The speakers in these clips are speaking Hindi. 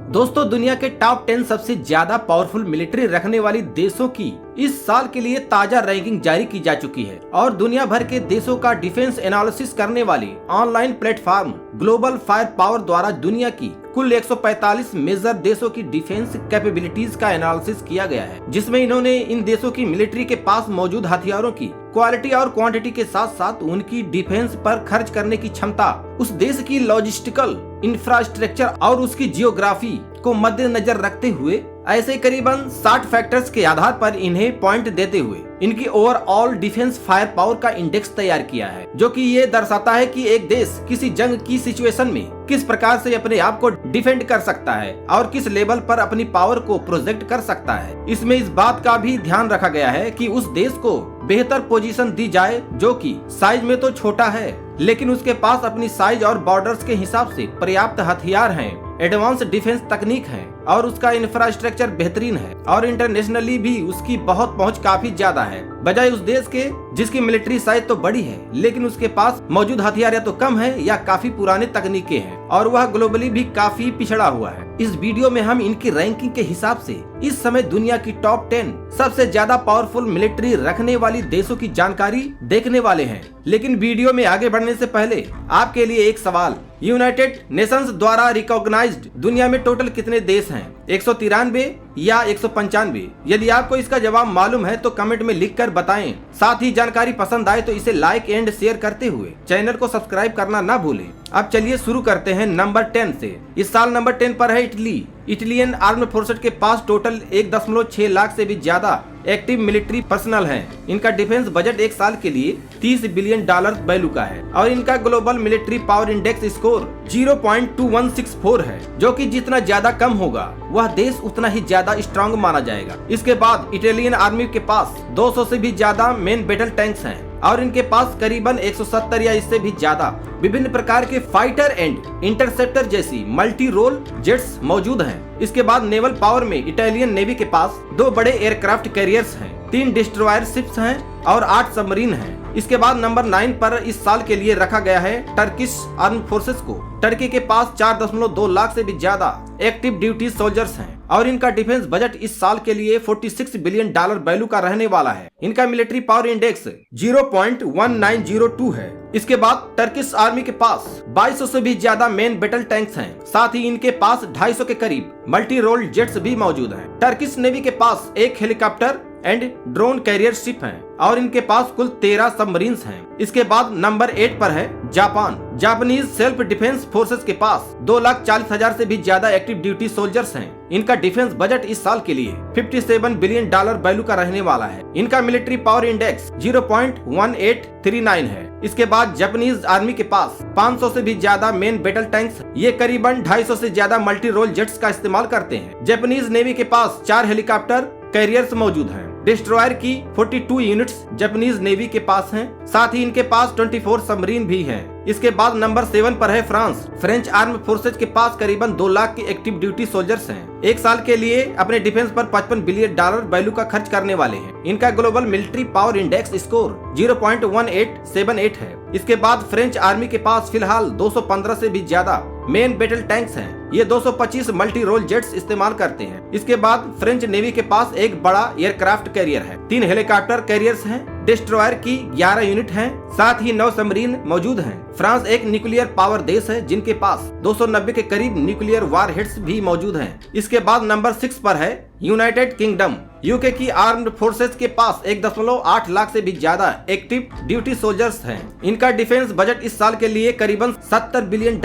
दोस्तों, दुनिया के टॉप 10 सबसे ज्यादा पावरफुल मिलिट्री रखने वाली देशों की इस साल के लिए ताजा रैंकिंग जारी की जा चुकी है और दुनिया भर के देशों का डिफेंस एनालिसिस करने वाली online platform global fire power द्वारा दुनिया की कुल 145 मेजर देशों की डिफेंस कैपेबिलिटीज का एनालिसिस किया गया है, जिसमें इन्होंने इन देशों की मिलिट्री के पास मौजूद हथियारों की क्वालिटी और क्वांटिटी के साथ साथ उनकी डिफेंस पर खर्च करने की क्षमता, उस देश की लॉजिस्टिकल इंफ्रास्ट्रक्चर और उसकी जियोग्राफी को मद्देनजर रखते हुए ऐसे करीबन 60 फैक्टर्स के आधार पर इन्हें पॉइंट देते हुए इनकी ओवरऑल डिफेंस फायर पावर का इंडेक्स तैयार किया है, जो कि ये दर्शाता है कि एक देश किसी जंग की सिचुएशन में किस प्रकार से अपने आप को डिफेंड कर सकता है और किस लेवल पर अपनी पावर को प्रोजेक्ट कर सकता है। इसमें इस बात का भी ध्यान रखा गया है कि उस देश को बेहतर पोजीशन दी जाए जो कि साइज में तो छोटा है, लेकिन उसके पास अपनी साइज और बॉर्डर्स के हिसाब से पर्याप्त हथियार हैं, एडवांस डिफेंस तकनीक है और उसका इंफ्रास्ट्रक्चर बेहतरीन है और इंटरनेशनली भी उसकी बहुत पहुंच काफी ज्यादा है, बजाय उस देश के जिसकी मिलिट्री साइज तो बड़ी है लेकिन उसके पास मौजूद हथियार या तो कम है या काफी पुराने तकनीकें हैं और वह ग्लोबली भी काफी पिछड़ा हुआ है। इस वीडियो में हम इनकी रैंकिंग के हिसाब से इस समय दुनिया की टॉप 10 सबसे ज्यादा पावरफुल मिलिट्री रखने वाली देशों की जानकारी देखने वाले हैं। लेकिन वीडियो में आगे बढ़ने से पहले आपके लिए एक सवाल, यूनाइटेड नेशंस द्वारा रिकॉग्नाइज्ड दुनिया में टोटल कितने देश हैं? 193 या 195? यदि आपको इसका जवाब मालूम है तो कमेंट में लिखकर बताएं। साथ ही जानकारी पसंद आए तो इसे लाइक एंड शेयर करते हुए चैनल को सब्सक्राइब करना ना भूलें। अब चलिए शुरू करते हैं नंबर 10 से। इस साल नंबर 10 पर है इटली। इटालियन आर्म्ड फोर्सेस के पास टोटल 1.6 लाख से भी ज्यादा एक्टिव मिलिट्री पर्सनल हैं। इनका डिफेंस बजट एक साल के लिए $30 बिलियन वैल्यू का है और इनका global military power index score 0.2164 है, जो कि जितना ज्यादा कम होगा वह देश उतना ही ज्यादा स्ट्रांग माना जाएगा। इसके बाद इटालियन आर्मी के पास 200 से भी ज्यादा मेन बैटल टैंक्स हैं और इनके पास करीबन 170 या इससे भी ज्यादा विभिन्न प्रकार के फाइटर एंड इंटरसेप्टर जैसी मल्टी रोल जेट्स मौजूद हैं। इसके बाद नेवल पावर में इटालियन नेवी के पास 2 बड़े एयरक्राफ्ट कैरियर्स हैं, 3 डिस्ट्रॉयर शिप्स हैं और 8 सबमरीन हैं। इसके बाद नंबर 9 पर इस साल के लिए रखा गया है टर्किश आर्म फोर्सेस को। टर्की के पास 4.2 लाख से भी ज्यादा एक्टिव ड्यूटी सोल्जर्स हैं और इनका डिफेंस बजट इस साल के लिए $46 बिलियन वैल्यू का रहने वाला है। इनका मिलिट्री पावर इंडेक्स 0.1902 है। इसके बाद टर्किश आर्मी के पास 2200 से भी ज्यादा मेन बैटल टैंक्स हैं। साथ ही इनके पास 250 के करीब मल्टी रोल जेट्स भी मौजूद हैं। टर्किश नेवी के पास 1 helicopter and drone carrier ship हैं और इनके पास कुल 13 सबमरीन्स हैं। इसके बाद नंबर 8 पर है Japan. Japanese self defence forces के पास 2,40,000 से भी ज्यादा एक्टिव ड्यूटी सोल्जर्स हैं। इनका डिफेंस बजट इस साल के लिए $57 बिलियन वैल्यू का रहने वाला है। इनका मिलिट्री पावर इंडेक्स 0.1839 है। इसके बाद जापानीज आर्मी के पास 500 से भी ज्यादा मेन बैटल टैंक्स, ये करीबन 250 से ज्यादा मल्टी रोल जेट्स का इस्तेमाल करते हैं। जापानीज नेवी के पास 4 हेलीकॉप्टर कैरियर्स मौजूद हैं। डिस्ट्रॉयर की 42 यूनिट्स जापानीज नेवी के पास हैं। साथ ही इनके पास 24 सबमरीन भी हैं। इसके बाद नंबर 7 पर है फ्रांस। फ्रेंच आर्म फोर्सेज के पास करीबन 2 लाख के एक्टिव ड्यूटी सोल्जर्स हैं। एक साल के लिए अपने डिफेंस पर $55 बिलियन वैल्यू का खर्च करने वाले हैं। इनका global military power index score 0.1878 है। इसके बाद फ्रेंच आर्मी के पास फिलहाल 215 से भी ज्यादा मेन बैटल टैंक्स हैं। ये 225 मल्टी रोल जेट्स इस्तेमाल करते हैं। इसके बाद फ्रेंच नेवी के पास एक बड़ा एयरक्राफ्ट कैरियर है, 3 हेलीकॉप्टर कैरियर्स हैं, डिस्ट्रॉयर की 11 यूनिट हैं, साथ ही 9 सबमरीन मौजूद हैं। फ्रांस एक न्यूक्लियर पावर देश है जिनके पास 290 के करीब न्यूक्लियर वार हेड्स भी मौजूद हैं। इसके बाद नंबर 6 पर है यूनाइटेड किंगडम। यूके की आर्म्ड फोर्सेस के पास 1.8 लाख से भी ज्यादा एक्टिव ड्यूटी सोल्जर्स हैं। इनका डिफेंस बजट इस साल के लिए करीबन $70 बिलियन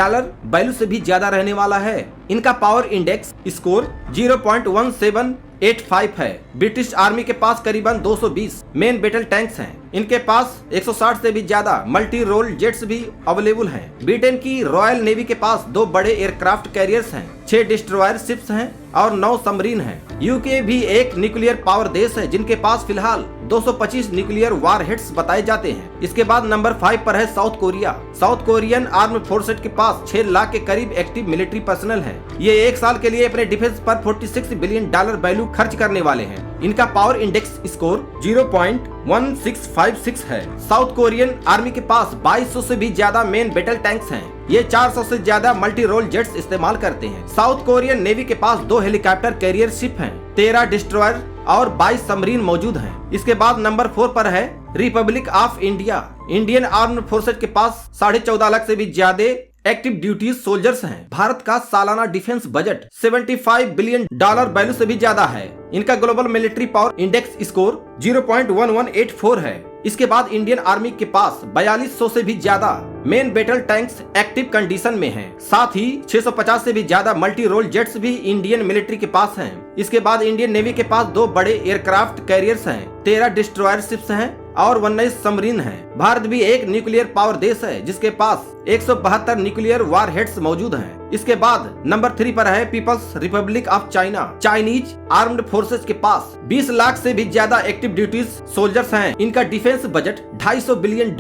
वैल्यू से भी ज्यादा रहने वाला है। इनका पावर इंडेक्स स्कोर 0.1785 है। ब्रिटिश आर्मी के पास करीबन 220 मेन बैटल टैंक्स हैं। इनके पास 160 से भी ज्यादा मल्टी रोल जेट्स भी अवेलेबल हैं। ब्रिटेन की रॉयल नेवी के पास 2 बड़े एयरक्राफ्ट कैरियर्स हैं, 6 डिस्ट्रॉयर शिप्स हैं और 9 सबमरीन हैं। यूके भी एक न्यूक्लियर पावर देश है जिनके पास फिलहाल 225 न्यूक्लियर वारहेड्स बताए जाते हैं। इसके बाद नंबर 5 पर है south Korea. South Korean arm forces के पास 6 लाख के करीब एक्टिव मिलिट्री पर्सनल है। ये एक साल के लिए अपने डिफेंस पर $46 बिलियन वैल्यू खर्च करने वाले हैं। इनका पावर इंडेक्स स्कोर 0.1656 है। साउथ कोरियन आर्मी के पास 2200 से भी ज्यादा मेन बैटल टैंक्स हैं। ये 400 से ज्यादा मल्टी रोल जेट्स इस्तेमाल करते हैं। साउथ कोरियन नेवी के पास 2 हेलीकॉप्टर कैरियर शिप हैं, 13 डिस्ट्रॉयर और 22 सबमरीन मौजूद हैं। इसके बाद नंबर 4 पर है Republic of India. Indian armed forces के पास 14.5 लाख से भी ज्यादा एक्टिव ड्यूटी सोल्जर्स हैं। भारत का सालाना डिफेंस बजट $75 बिलियन वैल्यू से भी ज्यादा है। इनका global military power index score 0.1184 है। इसके बाद इंडियन आर्मी के पास 4200 से भी ज्यादा main battle tanks active condition में हैं। साथ ही 650 से भी ज्यादा मल्टी रोल जेट्स भी इंडियन मिलिट्री के पास हैं। इसके बाद इंडियन नेवी के पास 2 बड़े एयरक्राफ्ट कैरियर्स हैं, 13 डिस्ट्रॉयर शिप्स हैं और 19 सबमरीन हैं। भारत भी एक न्यूक्लियर पावर देश है जिसके पास 172 न्यूक्लियर वारहेड्स मौजूद हैं। इसके बाद नंबर 3 पर है People's Republic of China. Chinese armed forces के पास 20 लाख से भी ज्यादा एक्टिव ड्यूटी सोल्जर्स हैं। इनका डिफेंस बजट $250 बिलियन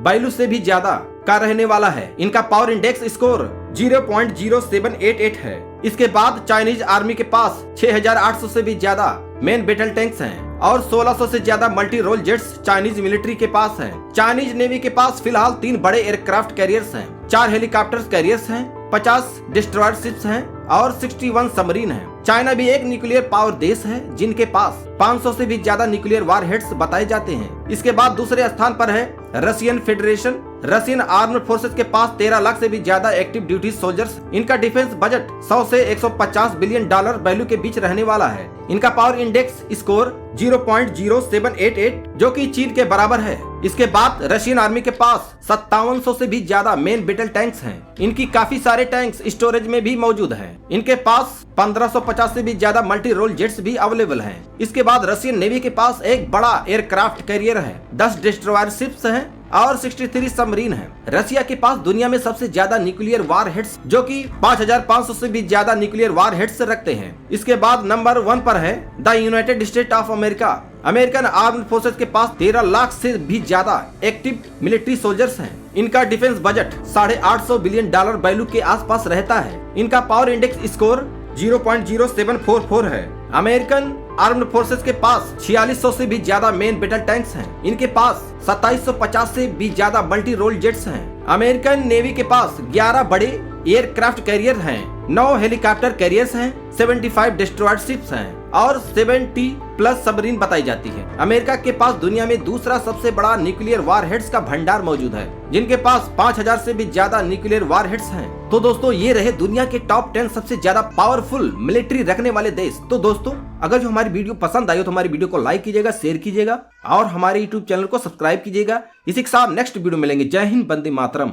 वैल्यू से भी ज्यादा का रहने वाला है। इनका पावर इंडेक्स स्कोर 0.0788 है। इसके बाद चाइनीज आर्मी के पास 6800 से भी ज्यादा मेन बैटल टैंक्स हैं और 1600 से ज्यादा multi role jets Chinese military के पास हैं। चाइनीज नेवी के पास फिलहाल 3 बड़े एयरक्राफ्ट कैरियर्स हैं, 4 हेलीकॉप्टर कैरियर्स हैं, 50 डिस्ट्रॉयर शिप्स हैं और 61 सबमरीन हैं। चाइना भी एक न्यूक्लियर पावर देश है जिनके पास 500 से भी ज्यादा न्यूक्लियर वारहेड्स बताए जाते हैं। इसके बाद दूसरे स्थान पर है Russian federation. Russian armed forces के पास 13 लाख से भी ज्यादा एक्टिव ड्यूटी सोल्जर्स। इनका डिफेंस बजट 100 से 150 बिलियन वैल्यू के बीच रहने वाला है। इनका पावर इंडेक्स स्कोर 0.0788 जो कि चीन के बराबर है। इसके बाद रशियन आर्मी के पास 5700 से भी ज्यादा मेन बैटल टैंक्स हैं। इनकी काफी सारे टैंक्स स्टोरेज में भी मौजूद हैं। इनके पास 1550 से भी ज्यादा मल्टी रोल जेट्स भी अवेलेबल हैं। इसके बाद रशियन नेवी के पास एक बड़ा एयरक्राफ्ट कैरियर है, 10 डिस्ट्रॉयर शिप्स हैं और 63 सबमरीन हैं। रशिया के पास दुनिया में सबसे ज्यादा न्यूक्लियर वारहेड्स जो कि 5500 से भी ज्यादा न्यूक्लियर वारहेड्स रखते हैं। इसके बाद नंबर 1 पर है the United state of America. American armed forces के पास 13 लाख से भी ज्यादा एक्टिव मिलिट्री सोल्जर्स हैं। इनका डिफेंस बजट $850 बिलियन वैल्यू के आसपास रहता है। इनका पावर इंडेक्स स्कोर 0.0744 है। अमेरिकन आर्म्ड फोर्सेज के पास 4600 से भी ज्यादा मेन बैटल टैंक्स हैं। इनके पास 2750 से भी ज्यादा मल्टी रोल जेट्स हैं। अमेरिकन नेवी के पास 11 बड़े एयरक्राफ्ट कैरियर हैं, 9 हेलीकॉप्टर कैरियर्स हैं, 75 डिस्ट्रॉयर शिप्स हैं और 70 प्लस सबमरीन बताई जाती है। अमेरिका के पास दुनिया में दूसरा सबसे बड़ा न्यूक्लियर वारहेड्स का भंडार मौजूद है जिनके पास 5000 से भी ज्यादा न्यूक्लियर वारहेड्स हैं। तो दोस्तों ये रहे दुनिया के टॉप 10 सबसे ज्यादा पावरफुल मिलिट्री रखने वाले देश। तो दोस्तों अगर जो हमारी वीडियो पसंद आई हो तो हमारी वीडियो को लाइक कीजिएगा, शेयर कीजिएगा और हमारे यूट्यूब चैनल को सब्सक्राइब कीजिएगा। इसी के साथ नेक्स्ट वीडियो मिलेंगे। जय हिंद, वंदे मातरम।